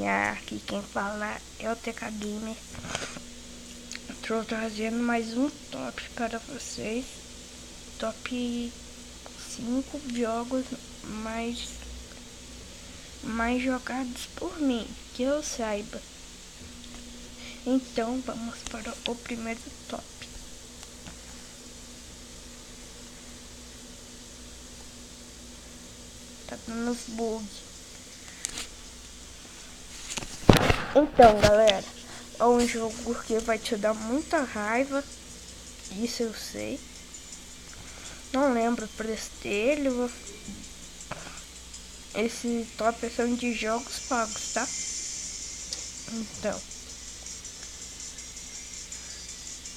galerinha, aqui quem fala é o TK Gamer. Estou trazendo mais um top para vocês. Top 5 jogos mais jogados por mim, que eu saiba. Então vamos para o primeiro top. Tá dando os bugs. Então, galera, é um jogo que vai te dar muita raiva. Isso eu sei. Não lembro o preço dele. Esse top são de jogos pagos, tá?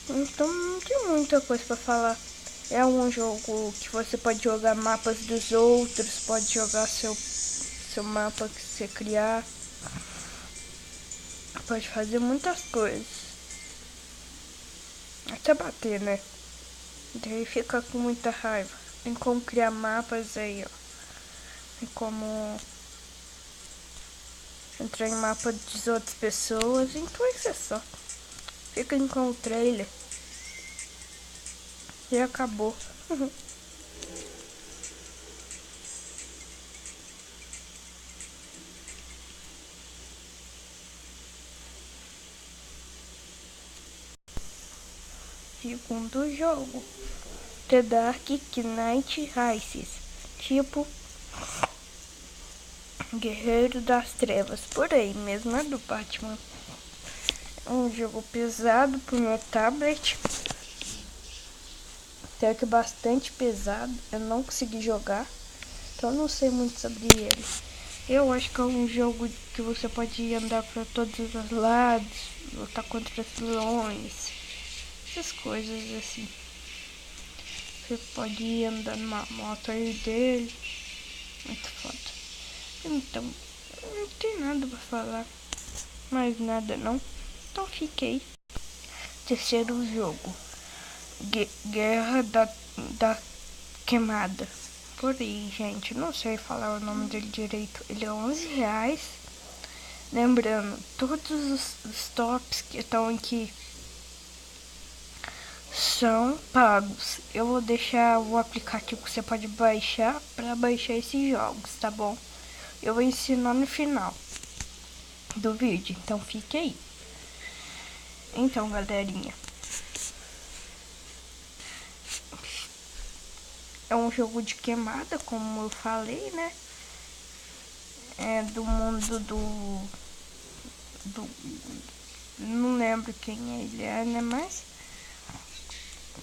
Então não tem muita coisa pra falar. É um jogo que você pode jogar mapas dos outros, pode jogar seu mapa que você criar. Pode fazer muitas coisas. Até bater, né? Daí fica com muita raiva. Tem como criar mapas aí, ó. Tem como entrar em mapa de outras pessoas. Então isso é só. Fica com o trailer. E acabou. Segundo jogo, The Dark Knight Rises, tipo Guerreiro das Trevas, por aí mesmo, é do Batman. É um jogo pesado pro meu tablet, até que bastante pesado, eu não consegui jogar, então eu não sei muito sobre ele. Eu acho que é um jogo que você pode andar para todos os lados, lutar contra os vilões, essas coisas assim. Você pode ir andar numa moto aí dele. Muito foda. Então, não tem nada pra falar. Mais nada não. Então fiquei. Terceiro jogo. Guerra da Queimada. Por aí, gente. Não sei falar o nome dele direito. Ele é R$11. Lembrando, todos os tops que estão aqui são pagos. Eu vou deixar o aplicativo que você pode baixar para baixar esses jogos, tá bom? Eu vou ensinar no final do vídeo, então fique aí. Então, galerinha, é um jogo de queimada, como eu falei, né? É do mundo do não lembro quem ele é, né? Mas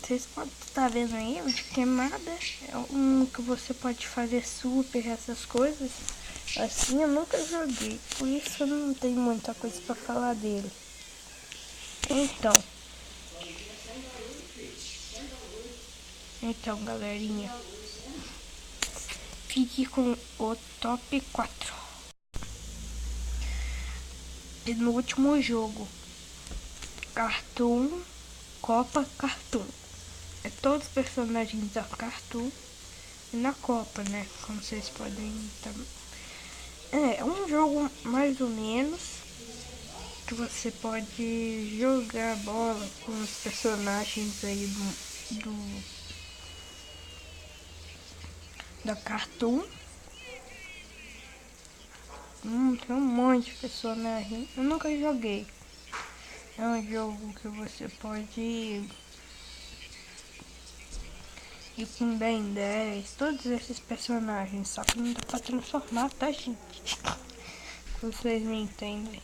vocês podem estar vendo aí, o de queimada é um que você pode fazer super, essas coisas. Assim eu nunca joguei, por isso eu não tenho muita coisa pra falar dele. Então, galerinha, fique com o top 4. Penúltimo jogo, Cartoon, Copa Cartoon. É todos os personagens da Cartoon e na Copa, né? Como vocês podem também. É um jogo mais ou menos que você pode jogar bola com os personagens aí da Cartoon. Tem um monte de personagem. Eu nunca joguei. É um jogo que você pode ir com Ben 10, todos esses personagens. Só que não dá pra transformar, tá, gente? Vocês me entendem.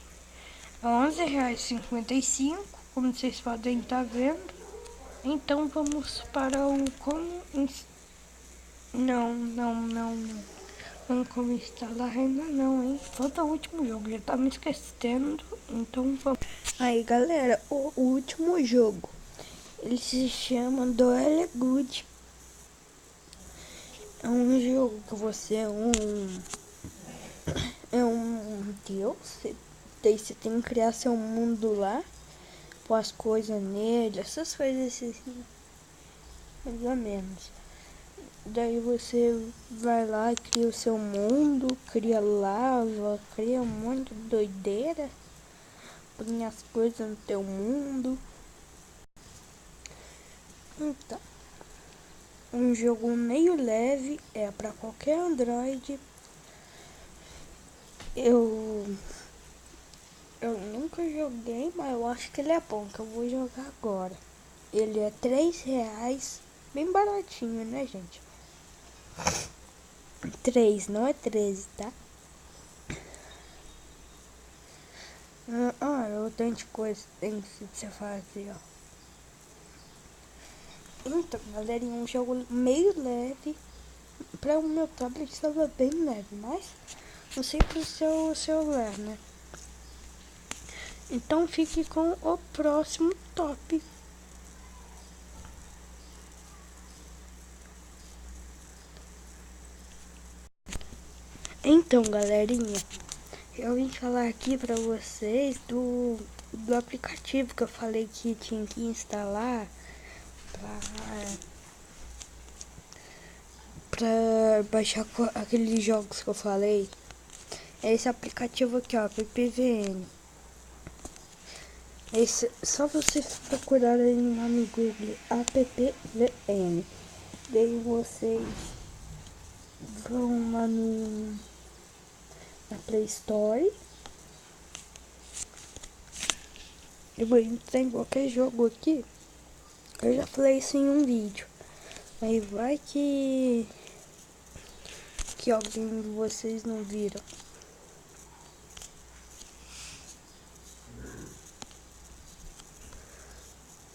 É R$11,55, como vocês podem estar vendo. Então vamos para o como... Não. Como instalar ainda não, hein? Falta o último jogo, já tá me esquecendo. Então vamos. Aí, galera, o último jogo. Ele se chama Duel Good. É um jogo que você é um deus. Você tem que criar seu mundo lá. Pôr as coisas nele, essas coisas assim. Mais ou menos. Daí você vai lá, cria o seu mundo, cria lava, cria um monte de doideira, põe as coisas no teu mundo. Então, um jogo meio leve, é para qualquer Android. Eu nunca joguei, mas eu acho que ele é bom, que eu vou jogar agora. Ele é R$3, bem baratinho, né, gente? 3, não é 13, tá? Eu tenho de coisa tem que você fazer, ó. Então, galerinha, um jogo meio leve. Para o meu tablet estava bem leve, mas não sei pro seu celular, né? Então fique com o próximo top. Então, galerinha, eu vim falar aqui pra vocês do aplicativo que eu falei que tinha que instalar pra baixar aqueles jogos que eu falei. É esse aplicativo aqui, ó, PPVN. Só você procurar aí no nome Google AppVN. Daí vocês vão lá na Play Store. Eu vou entrar em qualquer jogo aqui. Eu já falei isso em um vídeo. Aí vai que alguém de vocês não viram.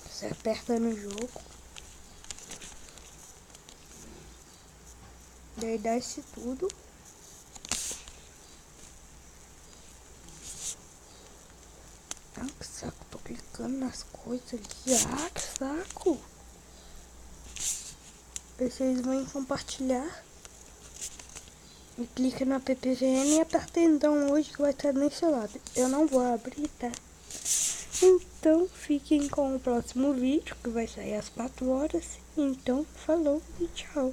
Você aperta no jogo. Daí desce tudo. Ah, que saco, tô clicando nas coisas aqui. Ah, que saco. Aí vocês vão em compartilhar. E clica na PPVN e aperta então hoje que vai estar nesse lado. Eu não vou abrir, tá? Então fiquem com o próximo vídeo que vai sair às 4 horas. Então falou e tchau.